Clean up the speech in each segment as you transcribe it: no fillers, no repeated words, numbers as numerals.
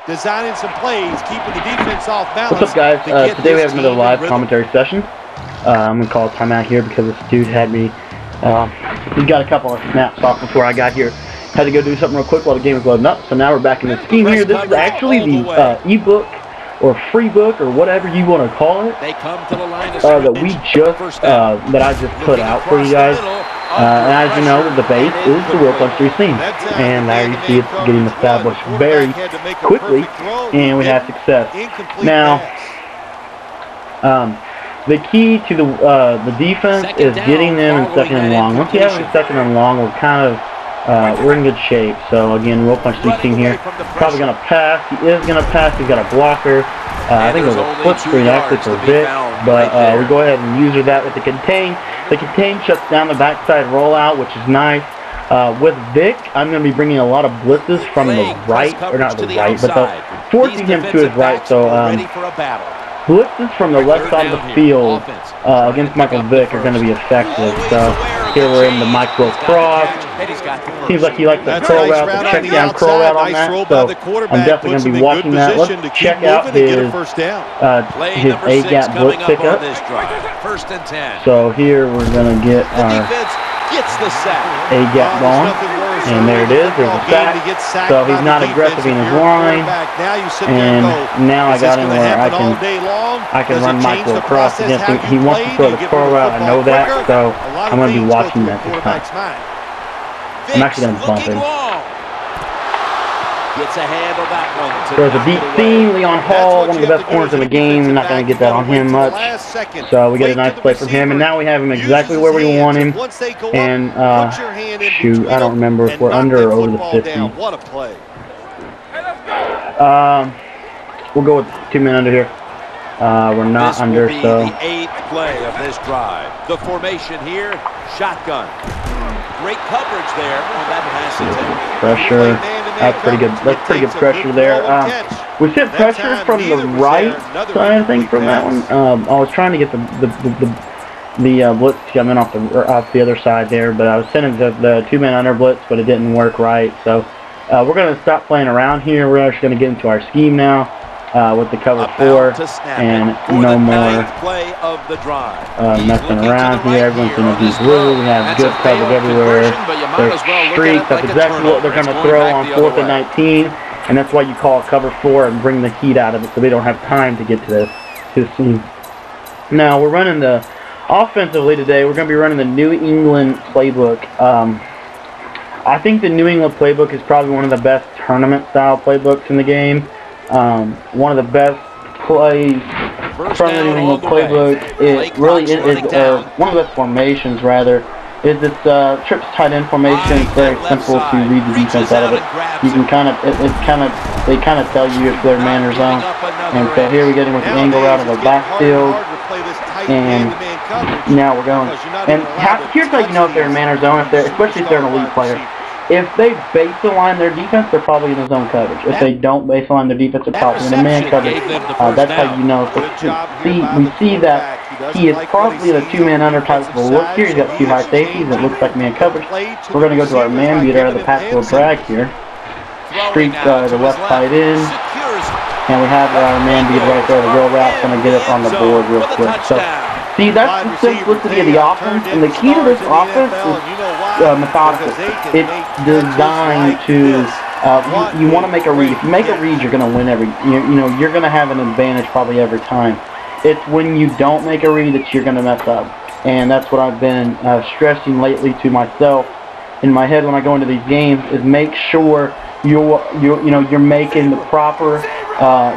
designing some plays, keeping the defense off balance. What's up, guys? Today we have another live commentary session. I'm going to call a timeout here because this dude had me, he got a couple of snaps off before I got here. Had to go do something real quick while the game was loading up, so now we're back in the scheme here. This is actually the ebook or free book or whatever you want to call it that we just, that I just put out for you guys. And as you know, the base is the Real Punch 3 scene, and there you see it's getting established very quickly, and we have success. Now, the key to the defense is getting them in second and long. Once you have them in second and long, we're kind of we're in good shape. So again, Real Punch 3 scene here. Probably gonna pass. He is gonna pass. He's got a blocker. I think it was a flip screen actually for Vic, but we go ahead and use that with the contain. The contain shuts down the backside rollout, which is nice. With Vic, I'm going to be bringing a lot of blitzes from the right, or not the right, but forcing him to his right. So blitzes from the left side of the field against Michael Vick are going to be effective. So here we're in the micro cross. Seems like he likes the curl route, the check down curl route on that. So I'm definitely going to be watching that. Let's check out his A-gap blitz pickup. So here we're going to get our A-gap going. And there it is, there's a sack. So he's not aggressive in his line. And now I got him where I can run micro across against him. He wants to throw the curl route, I know that, so I'm going to be watching that this time. I'm actually going to bump him. There's a deep seam, Leon Hall, one of the best corners in the game. I'm not going to get that on him much. So we get a nice play from him, and now we have him exactly where we want him. And shoot, I don't remember if we're under or over the 50. We'll go with 2 men under here. We're not under, so. The 8th play of this drive. The formation here, shotgun. Great coverage there on that pass attempt. Pressure. That's pretty good. That's pretty good pressure there. We sent pressure from the right side, I think, from that one. I was trying to get the blitz to come in off the other side there, but I was sending the 2-man under blitz, but it didn't work right. So we're going to stop playing around here. We're actually going to get into our scheme now. With the cover 4 and no more messing around here. Everyone's going to be blue. We have good coverage everywhere. There's streaks. That's exactly what they're going to throw on 4th and 19, and that's why you call cover 4 and bring the heat out of it so they don't have time to get to this scene. Now we're running the offensively today. We're going to be running the New England playbook. I think the New England playbook is probably one of the best tournament-style playbooks in the game. One of the best plays from the New England playbook, it really is one of the best formations, rather, is this trips tight end formation. It's very simple to read the defense out of it. You can they kind of tell you if they're man or zone. And so here we get in with the angle route of the backfield, and now we're going. And here's how you know if they're man or zone, especially if they're an elite player. If they baseline their defense, they're probably in the zone coverage. If they don't baseline their defense, they're probably in the man coverage. That's how you know. So we see that he is probably in a 2-man under type of a look here. He's got 2 high safeties. It looks like man coverage. We're going to go to our man beater out of the backfield drag here. Streak the left side in. And we have our man beater right there. The real route's going to get us on the board real quick. So, see, that's the simplicity of the offense. And the key to this offense is methodical. It's designed to you want to make a read. If you make a read, you're going to win you're going to have an advantage probably every time. It's when you don't make a read that you're going to mess up, and that's what I've been stressing lately to myself in my head when I go into these games, is make sure you're making the proper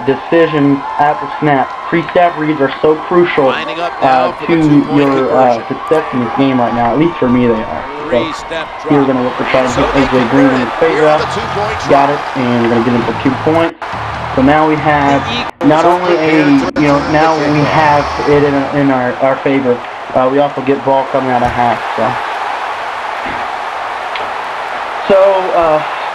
decisions at the snap. Pre-snap reads are so crucial to your success in this game right now. At least for me, they are. So here we're going to look for trying to hit AJ Green in his fade route. Got it, and we're going to get him for 2 points. So now we have not only now we have it in our favor. We also get ball coming out of half. So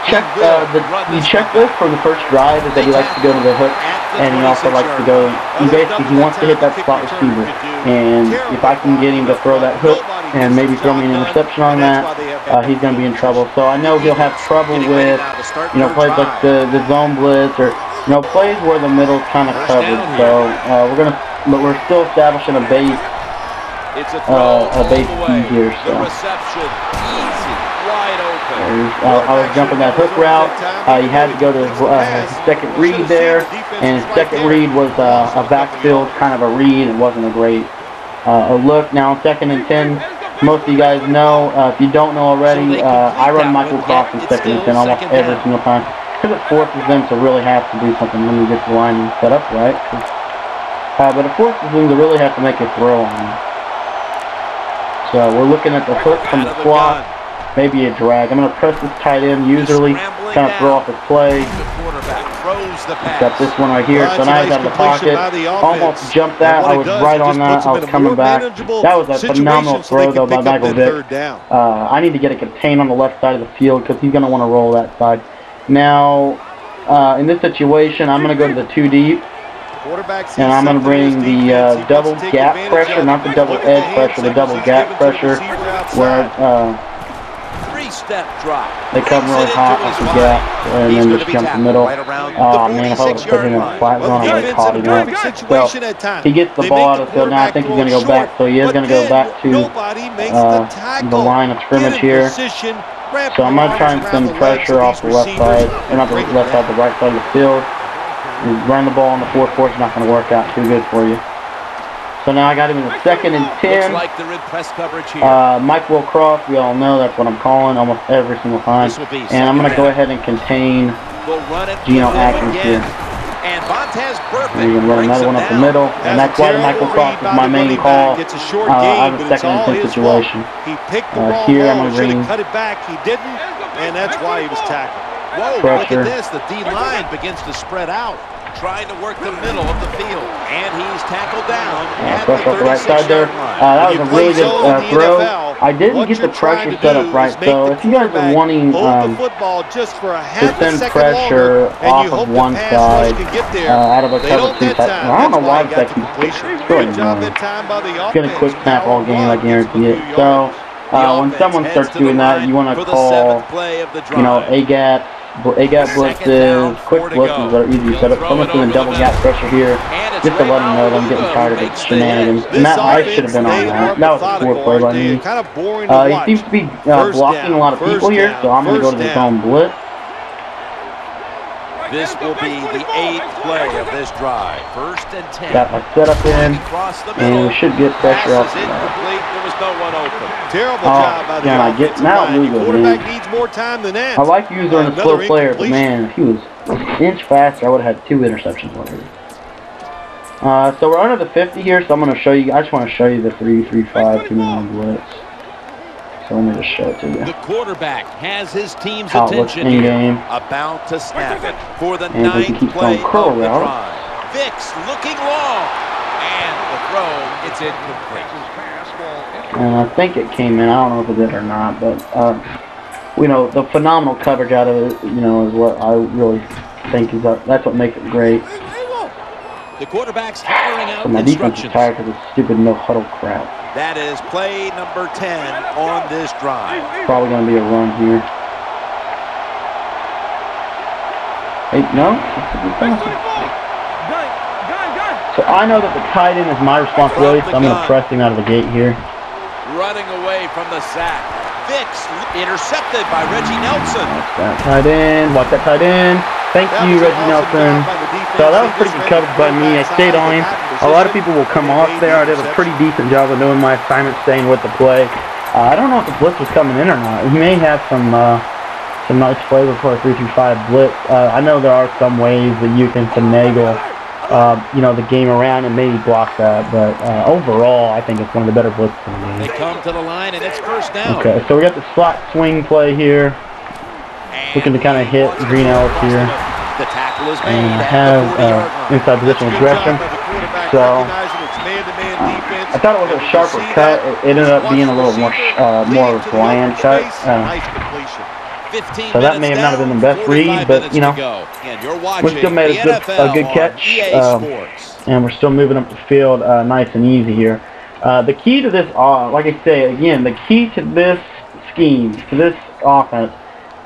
the checklist for the first drive is that he likes to go to the hook, and he also likes to go. He wants to hit that slot receiver, and if I can get him to throw that hook and maybe throw me an interception on that, he's going to be in trouble. So I know he'll have trouble with plays like the zone blitz or You know, plays where the middle's kind of covered, so but we're still establishing a base, key here. So I was jumping that hook route. He had to go to his second read there, and his second read was a backfield kind of a read. It wasn't a great look. Now, 2nd and 10. Most of you guys know. If you don't know already, I run Michael Cross in 2nd and 10 almost every single time, because it forces them to really have to do something when you get the line set up right. But it forces them to really have to make a throw on you. So we're looking at the hook from the slot, maybe a drag. I'm going to press this tight end, usually kind of throw off his play. Got this one right here, so now he's out of the pocket. Almost jumped that. I was right on that. I was coming back. That was a phenomenal throw, though, by Michael Vick. I need to get a contain on the left side of the field because he's going to want to roll that side. Now, in this situation, I'm going to go to the 2 deep. And I'm going to bring the double gap pressure, not the double edge pressure, the double gap pressure, where they come really hot off the gap and then just jump the middle. Oh man, if I would have put him in a flat zone, I would have caught him up. So he gets the ball out of the field. Now I think he's going to go back, so he is going to go back to the line of scrimmage here. So I'm going to try and send pressure off the left side, or not the left side, the right side of the field. Run the ball on the 4-4 is not going to work out too good for you. So now I got him in the 2nd and 10. Mike Will Cross, we all know that's what I'm calling almost every single time. And I'm going to go ahead and contain Geno Atkins here. And we're going to run another one up the middle. And that's why the Michael Cross is my main call out of the 2nd and 10 situation. Here I'm going to bring and that's why he was tackled. Whoa, pressure. Look at this. The D-line begins to spread out, trying to work the middle of the field. And he's tackled down at pressure off the right side there. That was a really good throw. I didn't get the pressure set up right, so if you guys are wanting to send pressure off of one side out of a cover 2 type, I don't know why that keeps going. It's going to quick snap all game, I guarantee it. So when someone starts doing that, you want to call, you know, A-gap blitzes, quick blitzes that are easy to set up. Someone's doing double gap pressure here, just to let them know that I'm getting tired of the shenanigans. And that, I should have been on that. That was a poor play by me. He seems to be blocking a lot of people here, so I'm going to go to the zone blitz. This will be the 8th play of this drive. 1st and 10. Got my setup in, and we should get pressure off the back. There was no one open. Terrible job by the offensive line. Quarterback needs more time than that. I like using a slow player, but man, if he was an inch faster, I would have had 2 interceptions already. So we're under the 50 here, so I'm going to show you. I just want to show you the 3-3-5 2-man blitz. So let me just show it to you. The quarterback has his team's attention here, about to snap it for the 9th play of the drive. Vicks looking long, and the throw, it's incomplete. And I think it came in. I don't know if it did or not, but you know, the phenomenal coverage out of it, you know, is what I really think is that's what makes it great. The quarterback's hammering out my defense is tired because of stupid no huddle crap. That is play number 10 on this drive. Probably going to be a run here. Hey, no? So I know that the tight end is my responsibility, so I'm going to press him out of the gate here. Running away from the sack. Vicks intercepted by Reggie Nelson. Watch that tight end. Watch that tight end. Thank you, Reggie Nelson. So that was pretty good coverage by me. I stayed on him. A lot of people will come off there. I did a pretty decent job of doing my assignment, staying with the play. I don't know if the blitz was coming in or not. He may have some nice flavor for a 3-2-5 blitz. I know there are some ways that you can finagle, you know, the game around and maybe block that, but overall, I think it's one of the better blitzes in the game. They come to the line and it's 1st down. Okay, so we got the slot swing play here. Looking to kind of hit Green Ellis here. The tackle is made. And I have inside positional aggression. So I thought it was a sharper cut. It ended up being a little more bland cut. So that may have not been the best read, but you know, we still made a good catch, and we're still moving up the field nice and easy here. The key to this, like I say again, the key to this scheme, to this offense,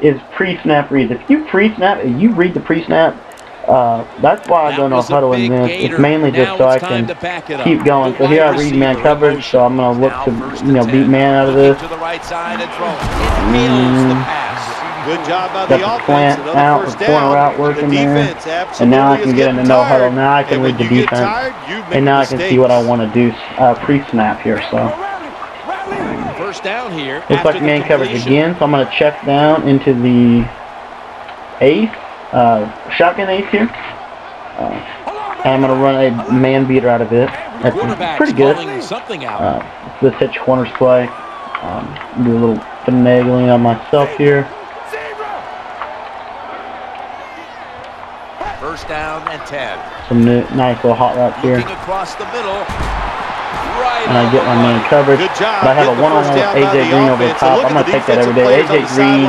is pre-snap reads. If you pre-snap and you read the pre-snap, That's why I go no huddle in this. It's mainly just so I can keep going. So here I read man coverage, so I'm going to look to, beat man out of this. Good job by the offense. Plant out, the corner route working there. And now I can get into no huddle. Now I can read the defense. And now I can see what I want to do pre-snap here. So first down here. Looks like man coverage again. So I'm going to check down into the eighth. Shotgun ace here. And I'm going to run a man beater out of it. That's pretty good. This hitch corners play. Do a little finagling on myself here. First down and 10. Some nice little hot routes here. Across the middle. And I get my man coverage. But I have a one-on-one with AJ Green over the top. I'm going to take that every day. AJ Green,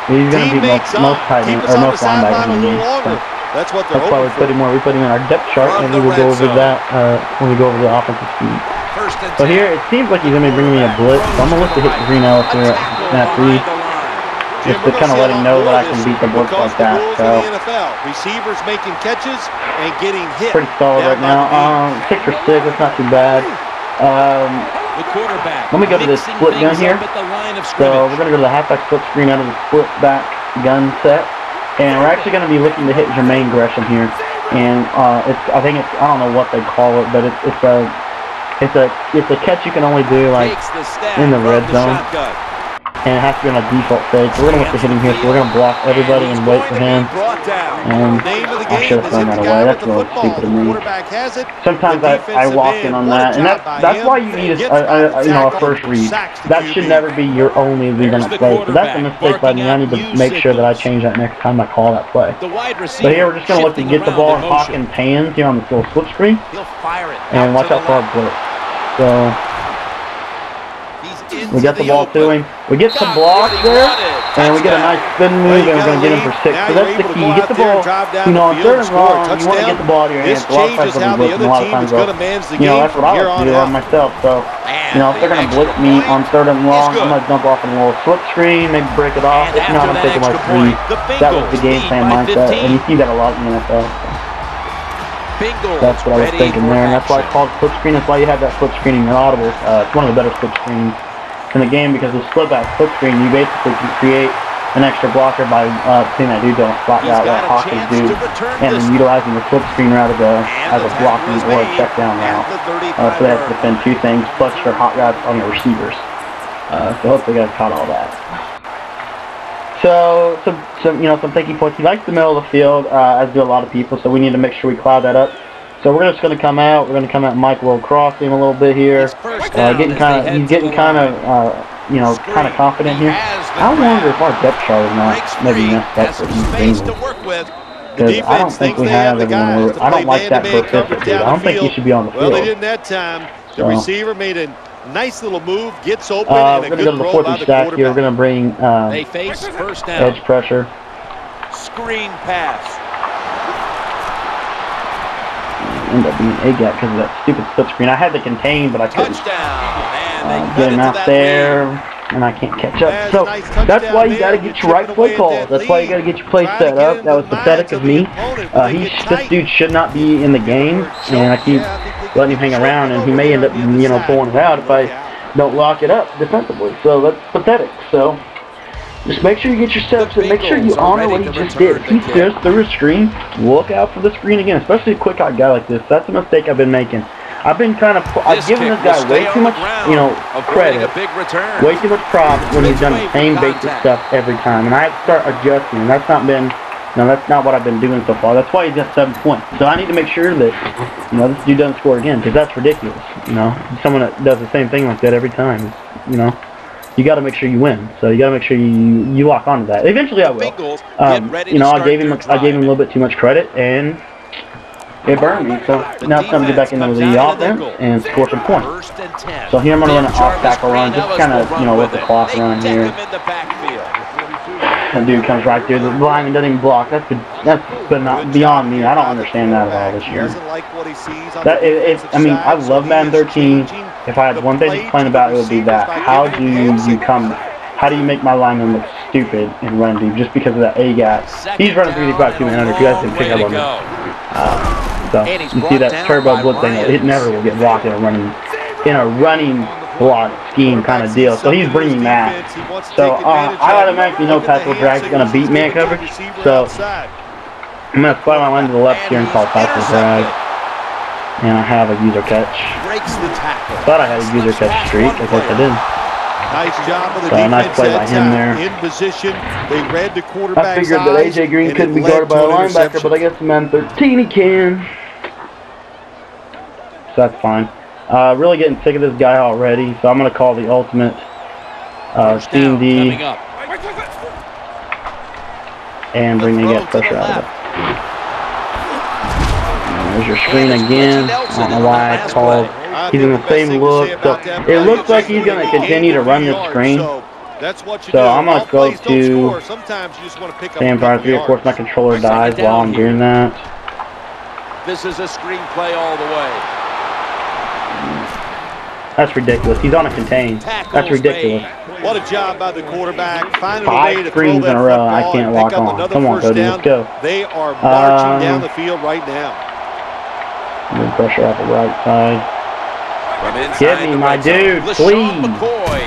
he's going to be most tight end, or most linebacker than me. So that's why we put him in our depth chart, and we will go over that when we go over the offensive scheme. So here, it seems like he's going to be bringing me a blitz. So I'm going to look to hit the Green Ellis here at snap 3. Just to kind of let him know that I can beat the blitz like that. So receivers making catches and getting hit. Pretty solid right now. 6 for 6. That's not too bad. Let me go to this split gun here. So we're going to go to the halfback split screen out of the split back gun set, and we're actually going to be looking to hit Jermaine Gresham here. And I think it's, I don't know what they call it, but it's a catch you can only do like in the red zone. And it has to be on a default fade. So we're going to look to hit him here. So we're going to block everybody and wait for him. And I should have thrown that away. That's really stupid of me. Sometimes I walk in on that. And that's why you need a first read. That should never be your only read on a play. So that's a mistake by me. I need to make sure that I change that next time I call that play. So here we're just going to look to get the ball in Hawkins' hands here on this little slip screen. And watch out for our blitz. So we got the ball to him. We get some blocks there, and we get a nice spin move, and we're going to get him for 6. So that's the key. You get the ball, on 3rd and long, you want to get the ball to your hands. A lot of times they'll be blitzing, a lot of times that's what I like to do myself. So, if they're going to blitz me on 3rd and long, I'm going to dump off in a little slip screen, maybe break it off. If not, I'm taking my 3. That was the game plan mindset, and you see that a lot in the NFL. That's what I was thinking there, and that's why it's called split screen. That's why you have that split screen in your audible. It's one of the better split screens in the game, because with split back split screen, you basically can create an extra blocker by seeing that dude don't spot out like Hawkins do, and then utilizing the split screen route as a blocking or a check down route. So they have to defend 2 things, plus your hot routes on the receivers. So hopefully you guys caught all that. So some thinking points. He likes the middle of the field, as do a lot of people, so we need to make sure we cloud that up. So we're just going to come out. We're going to come out and Mike will cross him a little bit here. He's getting kind of confident here. I wonder if our depth chart is not maybe messed up for these things. Because I don't think we have everyone. I don't like that proficiency. I don't think he should be on the field. Well, they didn't that time. The receiver made a nice little move, gets open, and a good throw by the quarterback. Here we're going to bring they face first down. Edge pressure. Screen pass. End up being a gap because of that stupid split screen. I had to contain, but I couldn't get him out there, and I can't catch up. So that's why you got to get your right play calls. That's why you got to get your play set up. That was pathetic of me. This dude should not be in the game, and I keep letting him hang around, and he may end up, pulling it out if I don't lock it up defensively. So that's pathetic. So just make sure you get your steps and make sure you honor what he just did. If he just threw a screen, look out for the screen again, especially a quick-out guy like this. That's a mistake I've been making. I've given this guy way too much, credit, way too much props when he's done the same basic stuff every time. And I have to start adjusting, and that's not what I've been doing so far. That's why he's got 7 points. So I need to make sure that, this dude doesn't score again, because that's ridiculous. Someone that does the same thing like that every time, you got to make sure you win. So you got to make sure you lock onto that. Eventually, I will. I gave him a little bit too much credit, and it burned me. So now it's time to get back into the offense and score some points. So here I'm going to run an off tackle run, just kind of let the clock run here. That dude comes right through the line and doesn't even block. That's not beyond me. I don't understand that at all this year. I love Madden 13. If I had one thing to complain about, it would be that. How do you make my lineman look stupid and run deep just because of that A gap. He's running 3-5 2-man under. If you guys didn't pick up on it. So you see that turbo blitz thing. It never will get blocked in a running block scheme kind of deal. So he's bringing that. So I automatically know Pastoral Drag is going to beat man coverage. So I'm going to slide my line to the left here and call Pastoral Drag. And I have a user catch. Thought I had a user catch streak. I guess I didn't. Nice job of the so nice play by him there. In position. They read the quarterback's I figured that AJ Green couldn't be guarded by a linebacker, but I guess man 13 he can. So that's fine. Really getting sick of this guy already, so I'm going to call the ultimate Steam D and get pressure out of it. There's your screen again. I don't know why I called. He's in the same look. So it looks like he's going to continue to run this screen. So I'm going to go to Vampire 3. Of course, my controller dies while I'm doing that. This is a screenplay all the way. That's ridiculous. He's on a contain. That's ridiculous. What a job by the quarterback. 5 screens in a row. I can't lock on. Come on, Cody. Let's go. They are marching down the field right now. Good pressure off the right side. Get me, my dude, please.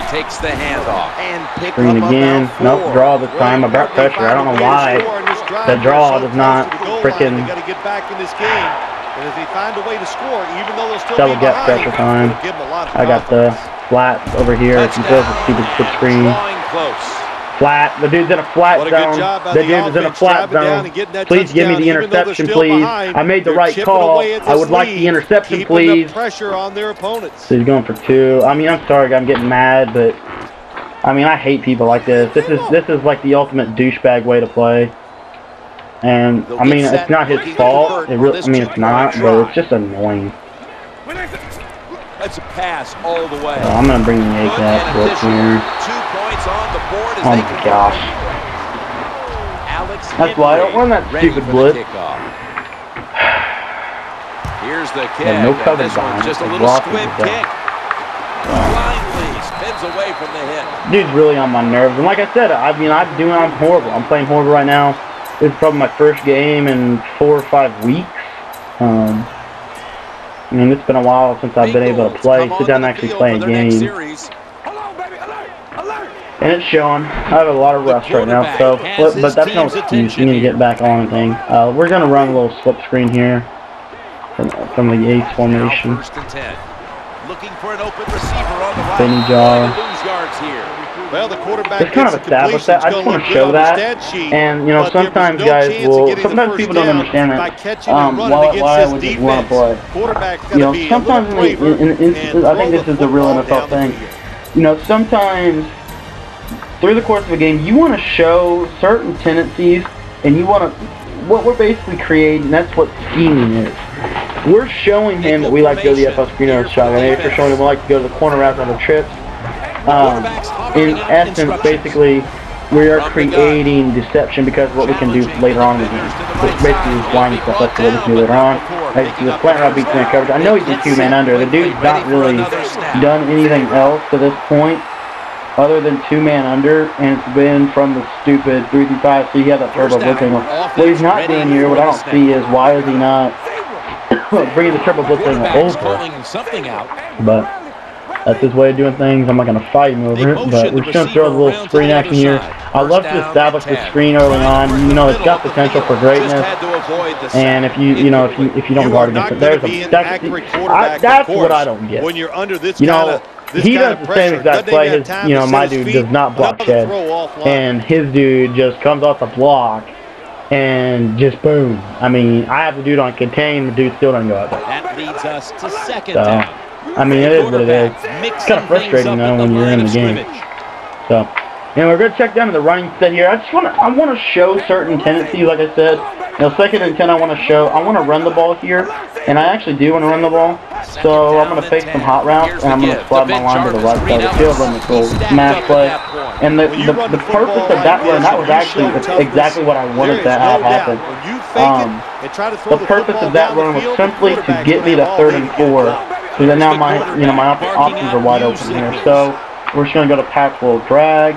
Takes the handoff and screen again. Nope, draw this time. I brought pressure. I don't know why the draw does not freaking. And if they find a way to score, even though they'll still double get pressure time. I got the flat over here. He throws a stupid skip screen. Flat. The dude's in a flat zone. The dude is in a flat zone. Please give me the interception, please. I made the right call. I would like the interception, please. So he's going for 2. I mean, I'm sorry, I'm getting mad, but I mean, I hate people like this. This is like the ultimate douchebag way to play. And I mean, it's not his fault. It really, I mean, it's not, but it's just annoying. That's a pass all the way. So I'm gonna bring the A-gap blitz here. 2 points on the board. Oh my gosh. That's why I don't run that stupid blitz. Here's the kick. Yeah, no cover behind. Just a little squib kick. Blindly spins away from the hit. Dude's really on my nerves. And like I said, I mean, I'm horrible. I'm playing horrible right now. This is probably my first game in 4 or 5 weeks. I mean, it's been a while since I've been able to play, sit down and actually play a game. And it's showing. I have a lot of rust right now, so, but that's no excuse. You need to get back on thing. We're going to run a little slip screen here from the ace formation. Spinny jaw. Well, the quarterback just kind of establish that. I just want to show that. And, you know, sometimes guys will, sometimes people don't understand that. Why I would just want to play. You know, sometimes I think this is the real NFL thing. You know, sometimes through the course of a game, you want to show certain tendencies, and you want to, what we're basically creating, that's what scheming is. We're showing him that we like to go to the FL screen or shotgun. We're showing him we like to go to the corner route on the trips. In essence, basically, we are creating deception because of what we can do later on in the game. Which basically is blind stuff. That's what we can do later on. Basically, the slant route beats man coverage. I know he's a 2-man under. The dude's not really done anything else to this point other than 2-man under, and it's been from the stupid 3-5. So he had that turbo blitzing. What he's not doing here, what I don't see is why is he not bringing the turbo blitzing over? But that's his way of doing things. I'm not going to fight him over it, but we're just going to throw a little screen action here. I love to establish the screen early on. You know, it's got potential for greatness. And if you don't guard against it, that's what I don't get. You know, he does the same exact play. My dude does not block shed, and his dude just comes off the block and just boom. I mean, I have the dude on contain, the dude still doesn't go out there. That leads us to second down. I mean, it is what it is. It's kind of frustrating though when you're in the game. So, and we're going to check down to the running set here. I want to show certain tendencies, like I said. You know, 2nd and 10, I want to run the ball here, and I actually do want to run the ball. So I'm going to fake some hot routes, and I'm going to slide my line to the right side of the field, run this little smash play. And the purpose of that run, that was actually exactly what I wanted to have happen. The purpose of that run was simply to get me to 3rd and 4. So then now my options are wide open here. So we're just going to go to Pastoral Drag,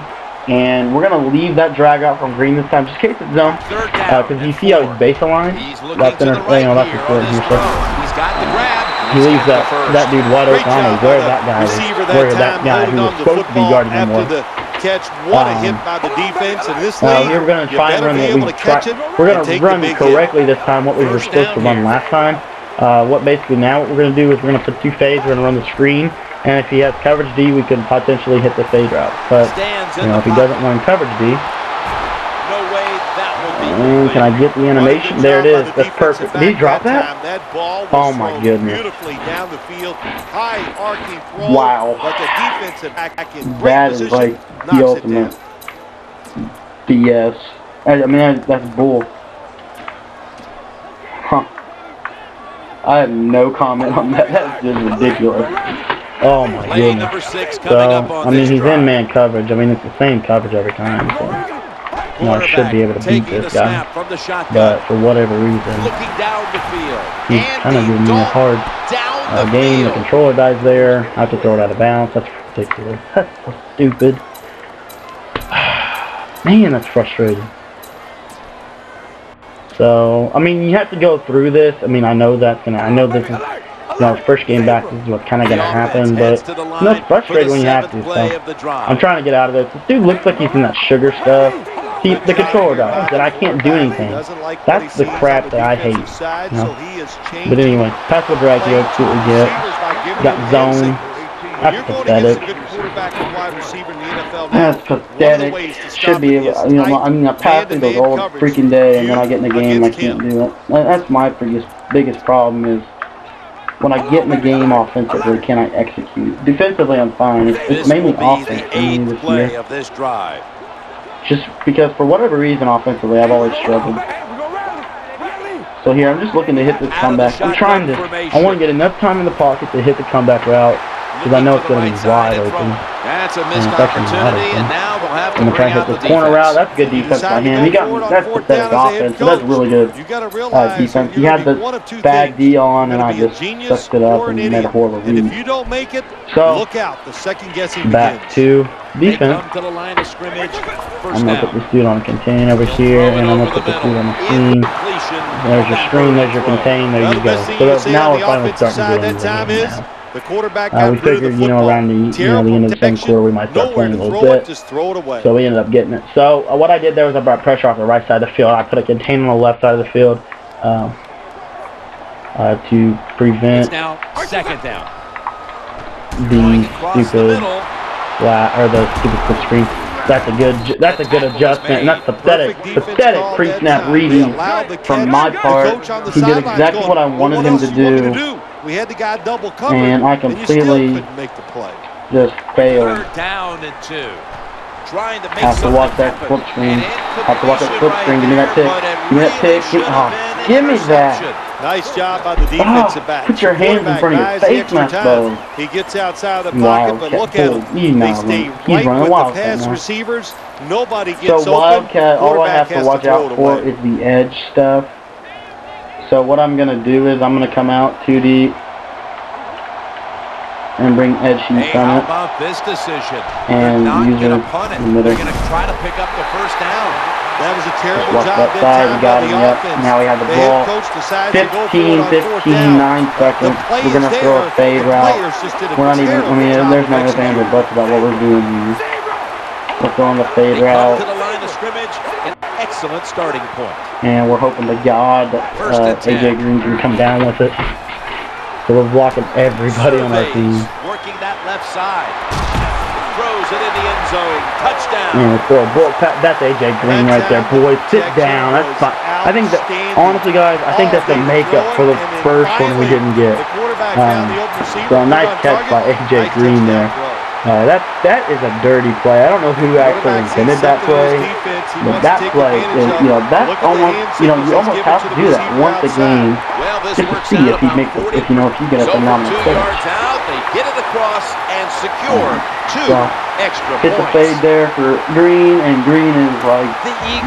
And we're going to leave that drag out from Green this time, just in case it's zone. Because you see how he's base aligned? That's important here. So he leaves that dude wide open. I don't know where that guy is. Where that guy who was supposed to be guarding him was. Catch, what a hit by the defense in this league. Here we're going to try and run what we tried. We're going to run correctly this time what we were supposed to run last time. What we're going to do is we're going to put 2 fades. We're going to run the screen. And if he has coverage D, we can potentially hit the fade route. But, you know, if he doesn't run coverage D, and can I get the animation? There it is. That's perfect. Did he drop that? Oh my goodness. Wow. That is like the ultimate BS. I mean, that's bull. Huh. I have no comment on that. That's just ridiculous. Oh my goodness. So, I mean, he's in man coverage. I mean, it's the same coverage every time. So. You know, I should be able to beat this guy, but for whatever reason, he's kind of giving me a hard game. The controller dies there. I have to throw it out of bounds. That's ridiculous. That's so stupid. Man, that's frustrating. So, I mean, you have to go through this. I mean, I know this is, you know, first game back, this is what's kind of going to happen, but, you know, it's frustrating when you have to, so I'm trying to get out of this. This dude looks like he's in that sugar stuff. See, the controller dies, and I can't do anything. That's the crap that I hate. You know? But anyway, pass the drag here, see what we get. Got zone. That's pathetic. That's pathetic. Should be able, you know, I mean, I pass it those all freaking day, and then I get in the game, I can't do it. That's my biggest problem is, when I get in the game offensively, can I execute? Defensively, I'm fine. It's mainly offense for me this year. Just because, for whatever reason, offensively, I've always struggled. So here, I'm just looking to hit this comeback. I want to get enough time in the pocket to hit the comeback route, because I know it's going to be wide open. That's a missed opportunity, and now they'll have to try to hit this corner route. That's good defense by him. He got that's pathetic offense, so that's really good defense. He had the bag D on, and I just sucked it up and made a horrible read. If you don't make it, so look out. The second guessing back to defense. I'm going to put this dude on a contain over here, and I'm going to put this dude on the screen. There's your screen, there's your contain, there you go. So now we're finally starting to do it now. The quarterback we figured, you know, around the end of the second quarter, we might start playing a little bit. So we ended up getting it. So what I did there was I brought pressure off the right side of the field. I put a contain on the left side of the field to prevent second down. the stupid split screen. That's a good adjustment, and that's pathetic pre-snap reading from my part. He did exactly what I wanted him to do. We had the guy double covered, and I completely just failed. Down and 2. Trying to make have to watch that flip screen. Have to watch that flip screen. Give me that pick. Give me that pick. Give me that. Nice job by the defensive back. Put your hands in front of your face, Masbo. He gets outside the pocket, but look at him. They stay right with the pass receivers. Nobody gets open. So Wildcat, all I have to watch out for is the edge stuff. So what I'm going to do is I'm going to come out 2 deep and bring edge heat from it. How about this decision? And use it in the middle. They're going to try to pick up the first down. That was a terrible job. That side, we got him, yep. Now we have the ball. 15, 9 seconds. We're going to throw a fade route. We're not even, I mean, there's no ifs, ands, or buts about what we're doing here. We're throwing the fade route. To the line of scrimmage, an excellent starting point. And we're hoping to God that AJ Green can come down with it. So we're blocking everybody on our team. Working that left side. Throws it in the end zone. Touchdown. And throw a ball. That's AJ Green right there, boys. Sit down. That's fine. I think that, honestly, guys, I think that's the makeup for the first one we didn't get. So a nice catch by AJ Green there. That is a dirty play. I don't know who actually intended that play, but that play is, you know, that's almost, you know, you almost have to do that once a game just to see if he makes it, if you get a phenomenal play. They get it across and secure 2 extra points. Hit the fade there for Green, and Green is like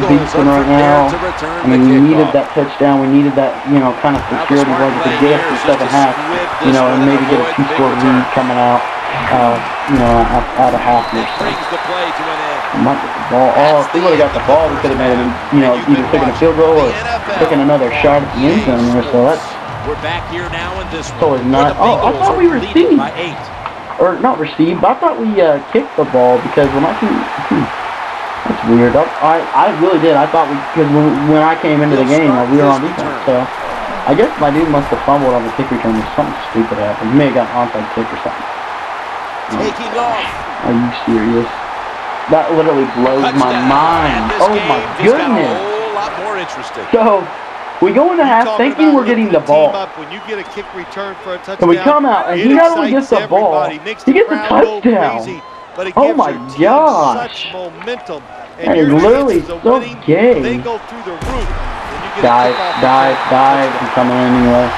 beasting right now. I mean, we needed that touchdown. We needed that, you know, kind of security like to get us the second half, you know, and maybe get a 2-score lead coming out. you know, out of half here. So. Brings the play to an end. Might get the ball. Oh, if we would have got the ball, we could have made it, you know, either taking a field goal or taking another shot at the end zone there. So that's. We're back here now in this so it's not. Oh, I thought we received. Or not received, but I thought we kicked the ball because when I can. That's weird. I really did. I thought because when I came into the game, we were on defense. So I guess my dude must have fumbled on the kick return or something stupid happened. He may have got an onside kick or something. Taking off. Are you serious? That literally blows my mind. Oh my goodness. A whole lot more interesting. So we go into half thinking we're getting the ball. When you get a kick return for a touchdown, and we come out and he not only gets the ball, he gets a touchdown. Oh my gosh! And it's literally so gay. They go through the roof. Dive, I'm coming in anyway.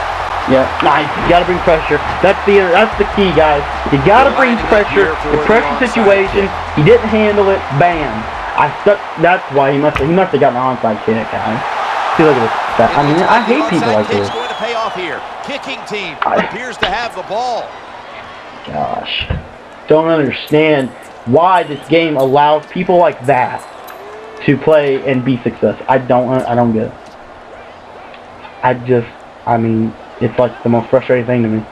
Yeah, nice. You gotta bring pressure. That's the key, guys. You gotta bring pressure. The pressure situation. He didn't handle it. Bam. That's why he must have gotten an onside kick, guys. See, look at this. I mean, I hate people like this. Going to pay off here. Kicking team appears to have the ball. Gosh. Don't understand why this game allows people like that to play and be successful. I don't get it. I mean, it's like the most frustrating thing to me.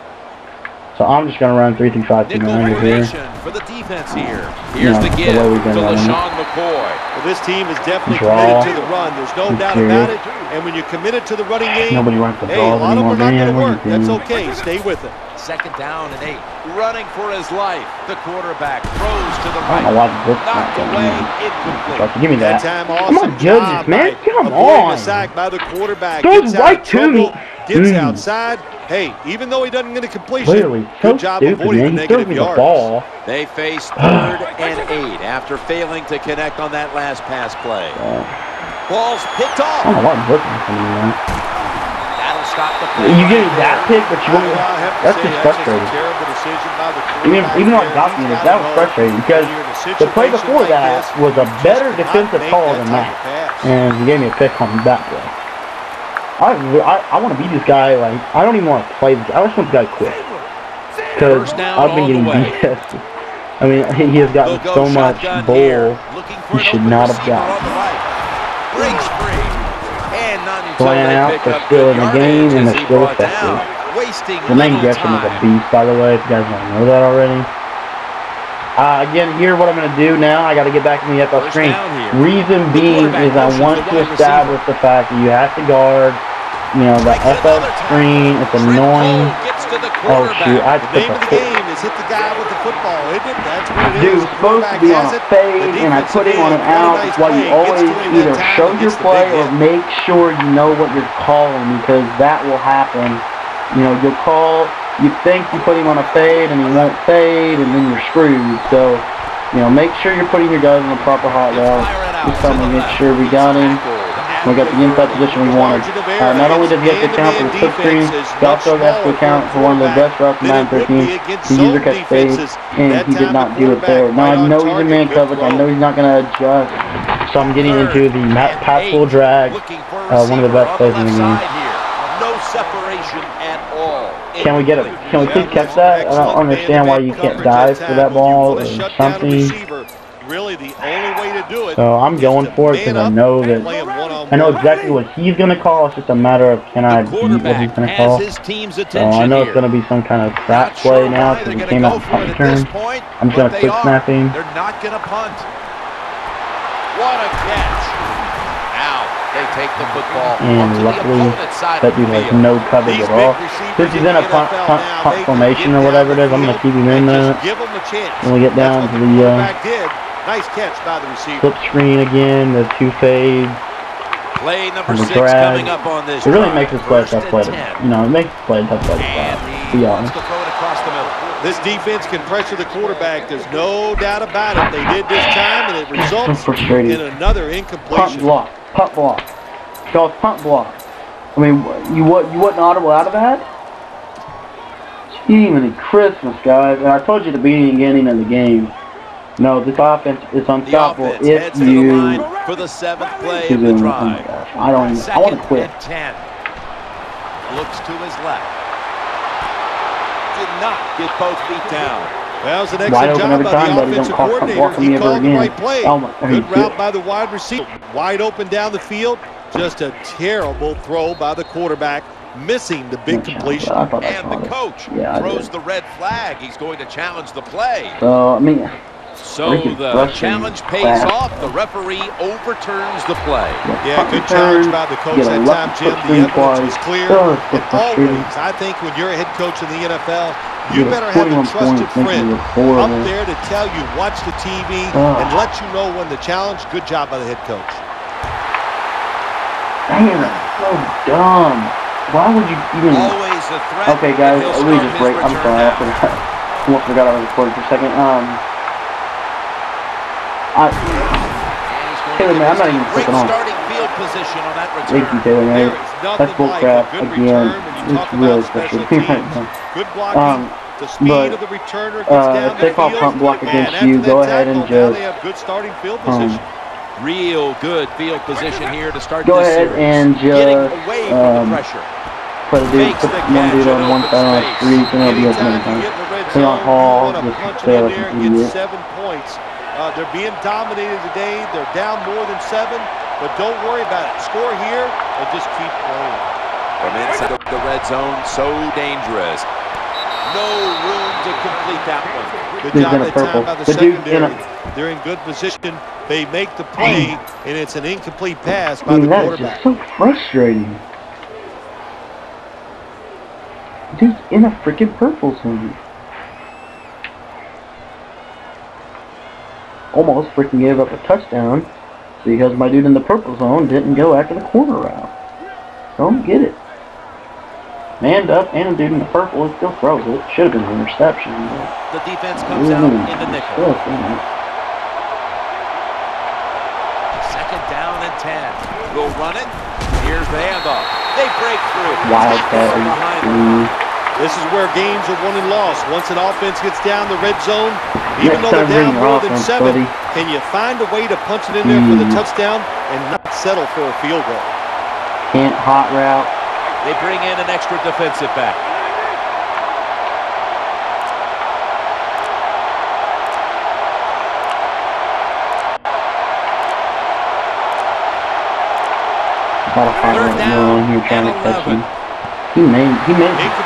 So I'm just gonna run 3-5-2 here. For the defense here. Here's the give to LaShawn McCoy. Well, this team is definitely committed to the run. There's no doubt about it. And when you're committed to the running game, nobody runs the hey, a lot of them are not going to work. That's doing? okay. Stay with it. 2nd down and 8. Running for his life. The quarterback throws to the right. I don't know why this knocked away. Incomplete. Give me that. Awesome. Come on, goodness, man. Come on. A sack by the quarterback. Throws right to me. Gets outside. Hey, even though he doesn't get a completion, literally, good job avoiding the negative yards. Ball. They face 3rd and 8 after failing to connect on that last pass play. Ball's picked off. I don't know why I'm looking for you, man. That'll stop the play. You getting that pick, but you won't. That's just frustrating. Even though I got me, that was frustrating because the play before that was a better defensive call than that, and he gave me a pick on that play. I want to be this guy. Like, I don't even want to play this. I just want this guy to quit because I've been getting BS. I mean, he has gotten so much bull he should not have gotten. Breaks free. And Playing out, they're still in the game and they're still effective. The main Gresham is a beast, by the way, if you guys don't know that already. Again, here what I'm going to do now, I got to get back in the FL screen. Reason being is I want to establish the fact that you have to guard, you know, the FL screen. It's annoying. Oh shoot, I took a game is hit the guy with the football, isn't it? That's what it is. Dude, it's supposed to be on a fade, and I put him on an out. That's why you always either show your play or make sure you know what you're calling, because that will happen. You know, you'll call, you think you put him on a fade, and he won't fade, and then you're screwed. So, you know, make sure you're putting your guys in the proper hot route. Just trying to make sure we got him. We got the inside position we wanted. Not only does he have to account for the slip screen, he also has to account for one of the best routes in Madden 13, the user catch fade, and he did not do it there. Now I know he's in man coverage, I know he's not going to adjust, so I'm getting into the pass full drag, one of the best plays in the game. No separation at all. Can we get it? Can we please catch that? I don't understand why you can't dive for that ball or something. Really, the only way to do it. So I'm going for it because I know exactly what he's going to call. It's just a matter of can I beat what he's going to call. So I know it's going to be some kind of trap play now because he came out and punt return. I'm just going to quick snap him. They're not going to punt. What a catch! Now they take the football and luckily that dude has no coverage at all. Since he's in a punt formation or whatever it is, I'm going to keep him in there. When we get down to the nice catch by the receiver. Flip screen again, the 2 fades. Play number 6 coming up on this. It really makes this play a tough play. You know, it makes this play a tough play to stop. Be honest. This defense can pressure the quarterback. There's no doubt about it. They did this time, and it results in another incompletion. Punt block. Punt block. Y'all punt block. I mean, you wasn't audible out of that? Even Christmas, guys. And I told you at the beginning of the game. No, this offense is unstoppable if you for the 7th play of the drive. I want to quit. 10. Looks to his left. Did not get both feet down. Well, it's an wide excellent open job every by time, the buddy. Don't offensive stop coordinator. blocking me He ever called the again. right play. Oh my, Good route by the wide receiver. Wide open down the field. Just a terrible throw by the quarterback, missing the big completion. And the coach throws the red flag. He's going to challenge the play. So, I mean, so the challenge pays off. The referee overturns the play. Yeah, good challenge by the coach that time, Jim. The evidence was clear. And always, I think when you're a head coach in the NFL, you better have a trusted friend up there to tell you, watch the TV, and let you know when the challenge. Good job by the head coach. Damn, that's so dumb. Why would you even... Always a threat. Okay, guys, we just break. I'm sorry, I almost forgot I was recording for a second. Taylor, man, I'm not even clicking on. Thank you, Taylor, man. That's bullcrap again. It's really frustrating right now. Good blocking. The speed of the returner gets down if they call punt block against you, go ahead and just... They have good starting field position. Real good field position here to start go this ahead series. and just away from the pressure. Put one dude on one side on the street, and it'll be open every time. Play on Hall, just stay like an idiot. 7 points. They're being dominated today. They're down more than 7, but don't worry about it. Score here and just keep playing. From inside the red zone, so dangerous. No room to complete that one. Good job that time by the secondary. They're in good position. They make the play, and it's an incomplete pass by the quarterback. That's just so frustrating. Dude's in a freaking purple zone. Almost freaking gave up a touchdown because my dude in the purple zone didn't go after the corner route. Don't get it. Manned up, and a dude in the purple still throws it. Should have been an interception. The defense comes out in the nickel. Second down and 10. We'll run it. Here's the handoff. They break through. Wildcat. This is where games are won and lost. Once an offense gets down the red zone, even though they're down more than 7, can you find a way to punch it in there for the touchdown and not settle for a field goal? Can't hot route. They bring in an extra defensive back. Third down here trying to catch him. He made it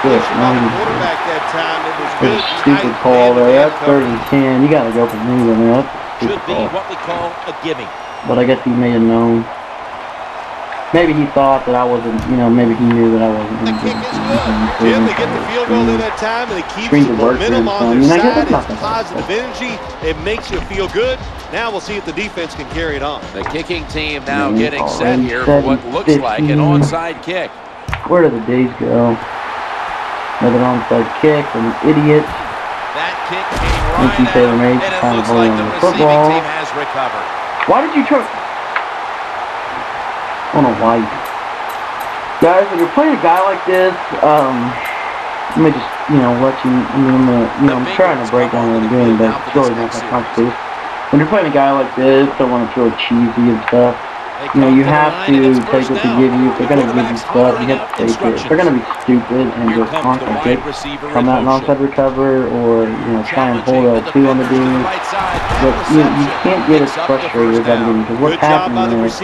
good. Quarterback that time. It was good. Stupid call there. That's 3rd and 10. You gotta go for me with that. Should be what we call a gimme. But I guess he may have known. Maybe he thought that I wasn't, maybe he knew that I wasn't going to get it. Jim, they get the field goal there that time, and it keeps the momentum on their side. It's positive energy. It makes you feel good. Now we'll see if the defense can carry it on. The kicking team now getting set here for what looks like an onside kick. Where do the days go? Another onside kick from idiots. That kick came right out, and it looks like the receiving team has recovered. Why did you try? I don't know why. Guys, when you're playing a guy like this, let me just, let you, I'm trying to break down what I'm doing, but it's really not that complicated. When you're playing a guy like this, don't want to feel cheesy and stuff. You have to take what they give you. If they're going to give you stuff, you have to take it. If they're going to be stupid and just constantly come out and onside recover or, try and hold a 2 on the dude. But you can't get as frustrated as I'm getting, because what's happening is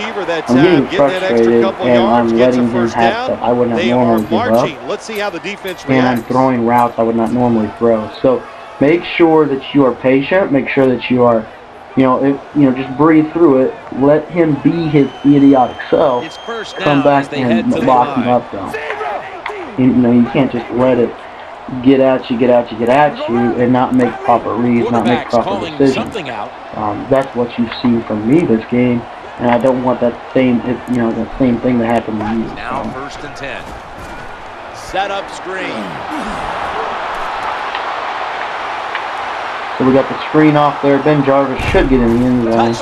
I'm getting frustrated and I'm letting him have stuff I would not normally give up. Let's see how the defense and I'm throwing routes I would not normally throw. So make sure that you are patient. Make sure that you are just breathe through it. Let him be his idiotic self. Come back and lock him up, though. You can't just let it get at you, and not make proper reads, not make proper decisions. That's what you've seen from me this game, and I don't want that same, that same thing to happen to you. Now 1st and 10. Set up screen. So we got the screen off there. Ben Jarvis should get in the end zone.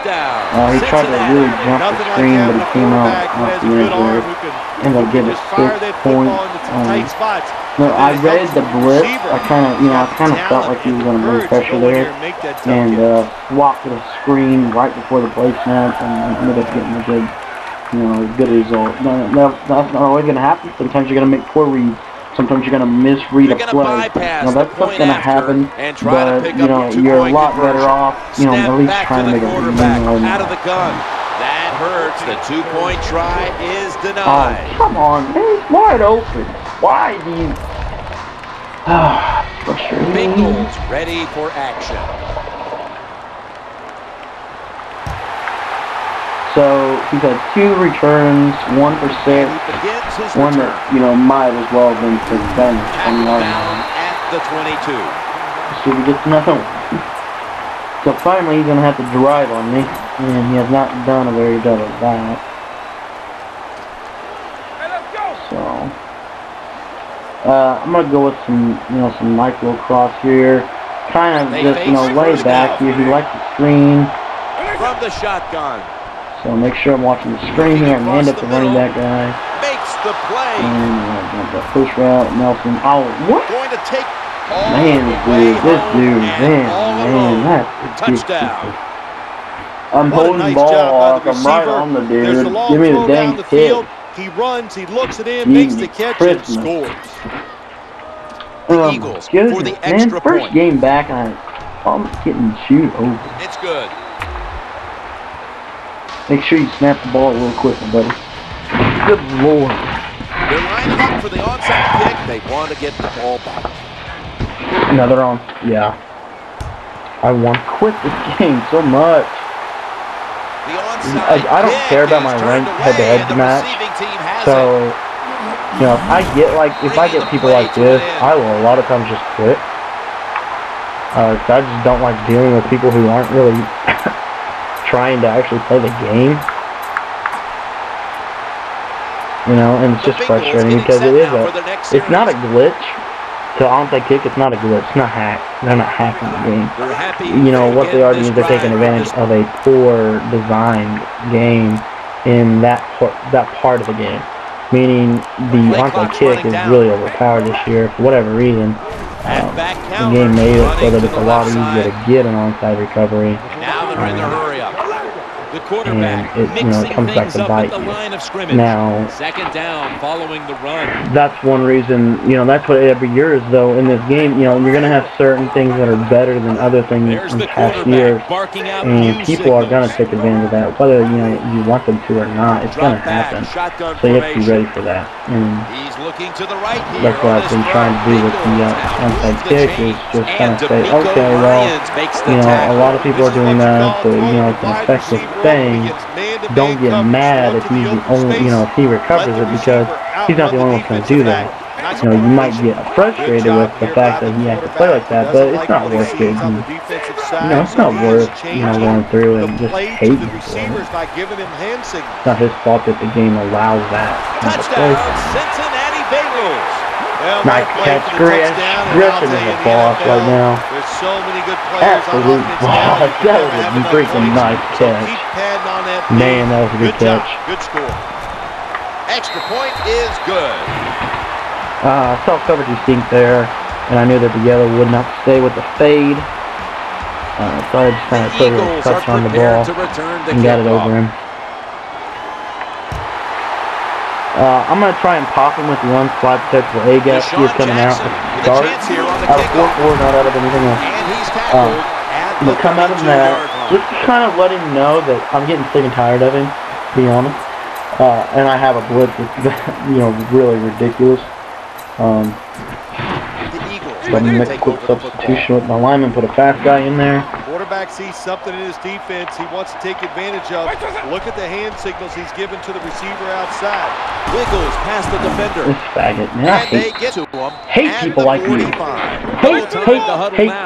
He tried to really jump the screen, but he came out off the edge there. Ended up getting 6 points. I read the blitz. I kind of felt like he was going to bring pressure there, and swapped to the screen right before the play snap, and ended up getting a good, good result. That's not always going to happen. Sometimes you're going to make poor reads. sometimes you're going to misread a play. Now, that's what's going to happen, but, you know, you're a lot better off, you know, at least trying to make a win. Out of the gun. That hurts. The 2-point try is denied. Oh, come on, man. He's wide open. Why do you... frustrating. Bengals ready for action. So he's had 2 returns, 1 for 6, one that, you know, might as well have been for bench. At the 22. So he gets another one. So finally he's going to have to drive on me, and he has not done a very good of that. So I'm going to go with some, you know, some micro cross here. Kind of just, you know, lay back here. He likes the screen. From the shotgun. So make sure I'm watching the screen here and end up the running back guy. Makes the play. And the push route, Nelson. Oh, what? Going to take Man, dude, this dude, man, that's touchdown. I'm holding ball off. I'm right on the dude. Give me the dang kick. He runs, he looks it in, makes the catch, and scores. The Eagles for the extra point. First game back, I'm getting chewed over. It's good. Make sure you snap the ball real quick, buddy. Good Lord. They're lining up for the onside kick. They want to get the ball back. Another on. Yeah. I want to quit this game so much. The onside I don't care about my ranked head-to-head match. So, you know, if I get people like this, I will a lot of times just quit. I just don't like dealing with people who aren't really trying to actually play the game. You know, and it's just frustrating because it's not a glitch. To onside kick, it's not a glitch. It's not hacked. They're not hacking the game. You know, what they are doing is they're taking advantage of a poor designed game in that part of the game. Meaning the onside kick is really overpowered this year for whatever reason. The game made it so that it's a lot easier to get an onside recovery. Now they're in the hurry up. The quarterback and it comes back to bite you. Now, second down following the run. That's one reason, you know, that's what every year is, though, in this game. You know, you're going to have certain things that are better than other things in past years, and people are going to take advantage of that, whether, you know, you want them to or not. It's going to happen, so you have to be ready for that. And he's looking to the right here. That's what I've been trying to do with the onside kick, is just kind of say, okay, well, you know, a lot of people are doing that, so, you know, it's an effective thing. Don't get mad if he's the only, you know, if he recovers it, because he's not the only one going to do that. You know, you might get frustrated with the fact that he has to play like that, but it's not worth it. And, you know, it's not worth, you know, going through and just hating for it. It's not his fault that the game allows that. Touchdown, Cincinnati Bengals. Nice catch, Griffin in the boss right now. There's so many good players. Absolute boss. That was a freaking nice catch. Man, that was a good catch. Good score. Extra point is good. Saw coverage instinct there, and I knew that the yellow would not stay with the fade. So I just kind of put a little touch on the ball and got it over him. I'm going to try and pop him with the slide protectable A-gap. He is coming out. Start out of 4-4, not out of anything else. But come out of that, just to kind of let him know that I'm getting sick and tired of him, to be honest. And I have a blitz that's, you know, really ridiculous. So I'm going to make a quick substitution with my lineman, put a fast guy in there. Quarterback sees something in his defense he wants to take advantage of. Look at the hand signals he's given to the receiver outside. Wiggles past the defender. This faggot, man. I hate people like you. Hate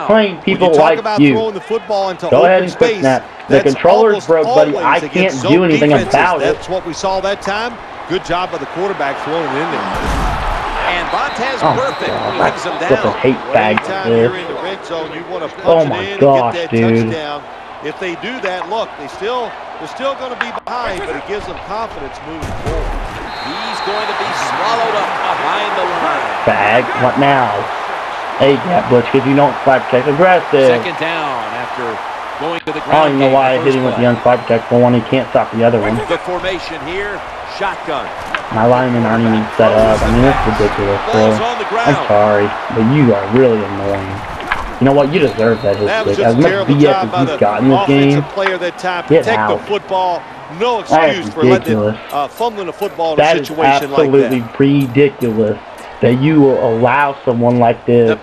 playing people like you. Go ahead and quick snap. The controller's broke, buddy. I can't do anything about it. That's what we saw that time. Good job by the quarterback throwing it in there. And Montez perfect brings him down. Such a hate bag there. Oh my gosh, dude. If they do that, look, they're still going to be behind, but it gives them confidence moving forward. He's going to be swallowed up behind the line. Bag, what now? A-gap blitz, because you don't slide protect aggressive. Second down after going to the ground. I don't even know why I hit him with the unslide protect for one. He can't stop the other one. The formation here, Shotgun. My linemen aren't even set up. I mean, that's ridiculous, bro. I'm sorry, but you are really annoying. You know what? You deserve that hit stick. As much BS as you've got in this game, get out. No excuse for letting fumbling the football in a situation like that. That is absolutely ridiculous that you will allow someone like this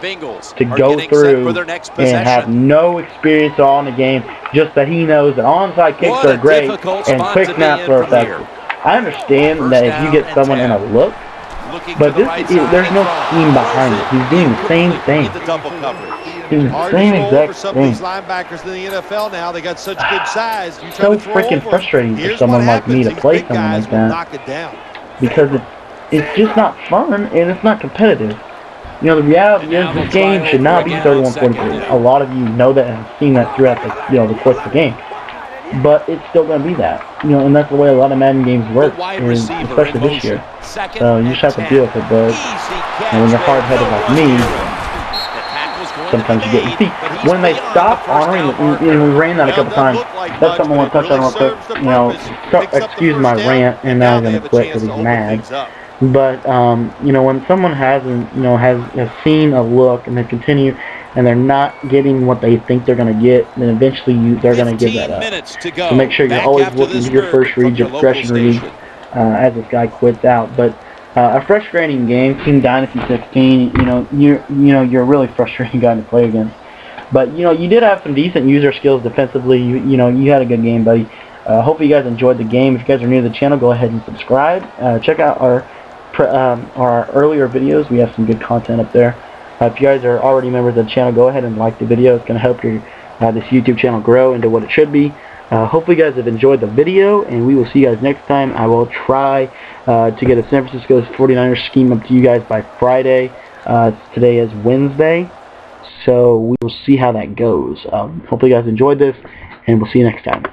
to go through and have no experience at all in the game, just that he knows that onside kicks are great and quick snaps are effective. I understand that if you get someone in a look, but there's no scheme behind it. He's doing the same thing. Doing the same exact some thing. of these linebackers in the NFL now. They got such good size. So freaking frustrating for someone like me to play someone like that, because it's just not fun and it's not competitive. You know, the reality is this game should not be 31-43. A lot of you know that and have seen that throughout the course of the game. But it's still going to be that, and that's the way a lot of Madden games work, especially this year. So you just have to deal with it, but when you're hard-headed like me, sometimes you get. See, when they stop honoring, we ran that a couple times. That's something I want to touch on real quick. Excuse my rant, and now I'm going to quit because he's mad. But when someone hasn't, has seen a look and they continue, and they're not getting what they think they're going to get, then eventually they're going to give that up. So make sure you're always looking at your first read, your progression read, as this guy quits out. But a frustrating game, Team Dynasty 16. You're a really frustrating guy to play against. But you did have some decent user skills defensively. You had a good game, buddy. Hopefully you guys enjoyed the game. If you guys are new to the channel, go ahead and subscribe. Check out our earlier videos. We have some good content up there. If you guys are already members of the channel, go ahead and like the video. It's going to help your this YouTube channel grow into what it should be. Hopefully you guys have enjoyed the video, and we will see you guys next time. I will try to get a San Francisco 49ers scheme up to you guys by Friday. Today is Wednesday, so we will see how that goes. Hopefully you guys enjoyed this, and we'll see you next time.